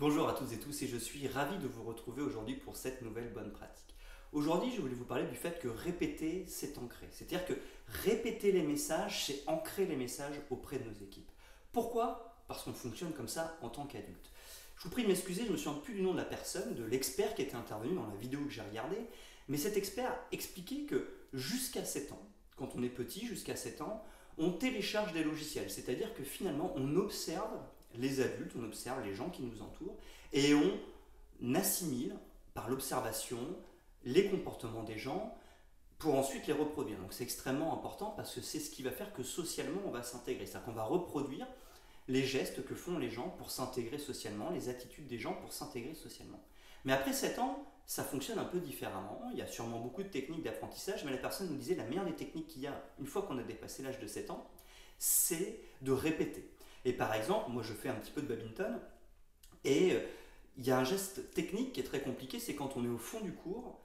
Bonjour à toutes et tous et je suis ravi de vous retrouver aujourd'hui pour cette nouvelle bonne pratique. Aujourd'hui, je voulais vous parler du fait que répéter, c'est ancrer. C'est-à-dire que répéter les messages, c'est ancrer les messages auprès de nos équipes. Pourquoi? Parce qu'on fonctionne comme ça en tant qu'adulte. Je vous prie de m'excuser, je me souviens plus du nom de la personne, de l'expert qui était intervenu dans la vidéo que j'ai regardée, mais cet expert expliquait que jusqu'à 7 ans, quand on est petit, jusqu'à 7 ans, on télécharge des logiciels. C'est-à-dire que finalement, on observe les adultes, on observe les gens qui nous entourent et on assimile par l'observation les comportements des gens pour ensuite les reproduire. Donc c'est extrêmement important parce que c'est ce qui va faire que socialement on va s'intégrer. C'est-à-dire qu'on va reproduire les gestes que font les gens pour s'intégrer socialement, les attitudes des gens pour s'intégrer socialement. Mais après 7 ans, ça fonctionne un peu différemment. Il y a sûrement beaucoup de techniques d'apprentissage, mais la personne nous disait la meilleure des techniques qu'il y a une fois qu'on a dépassé l'âge de 7 ans, c'est de répéter. Et par exemple, moi je fais un petit peu de badminton et il y a un geste technique qui est très compliqué, c'est quand on est au fond du cours,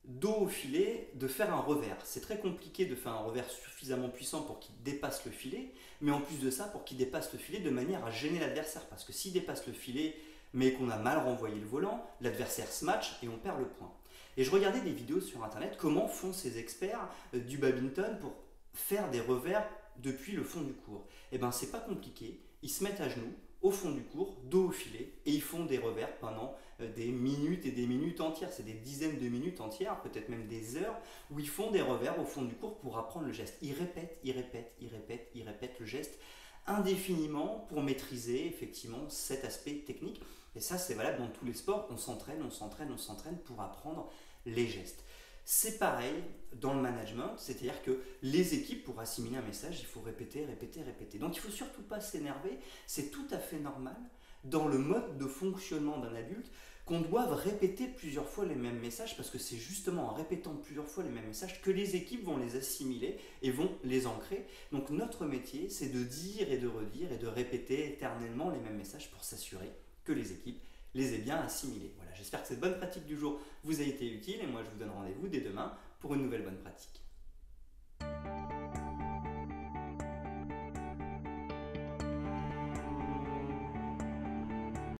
dos au filet, de faire un revers. C'est très compliqué de faire un revers suffisamment puissant pour qu'il dépasse le filet, mais en plus de ça, pour qu'il dépasse le filet de manière à gêner l'adversaire. Parce que s'il dépasse le filet, mais qu'on a mal renvoyé le volant, l'adversaire se match et on perd le point. Et je regardais des vidéos sur internet, comment font ces experts du badminton pour faire des revers depuis le fond du cours. Et bien c'est pas compliqué, ils se mettent à genoux, au fond du cours, dos au filet, et ils font des revers pendant des minutes et des minutes entières, c'est des dizaines de minutes entières, peut-être même des heures, où ils font des revers au fond du cours pour apprendre le geste. Ils répètent, ils répètent, ils répètent, ils répètent le geste indéfiniment pour maîtriser effectivement cet aspect technique. Et ça c'est valable dans tous les sports, on s'entraîne, on s'entraîne, on s'entraîne pour apprendre les gestes. C'est pareil dans le management, c'est-à-dire que les équipes, pour assimiler un message, il faut répéter, répéter, répéter. Donc il ne faut surtout pas s'énerver, c'est tout à fait normal dans le mode de fonctionnement d'un adulte qu'on doive répéter plusieurs fois les mêmes messages parce que c'est justement en répétant plusieurs fois les mêmes messages que les équipes vont les assimiler et vont les ancrer. Donc notre métier, c'est de dire et de redire et de répéter éternellement les mêmes messages pour s'assurer que les équipes les aient bien assimilés. Voilà, j'espère que cette bonne pratique du jour vous a été utile et moi je vous donne rendez-vous dès demain pour une nouvelle bonne pratique.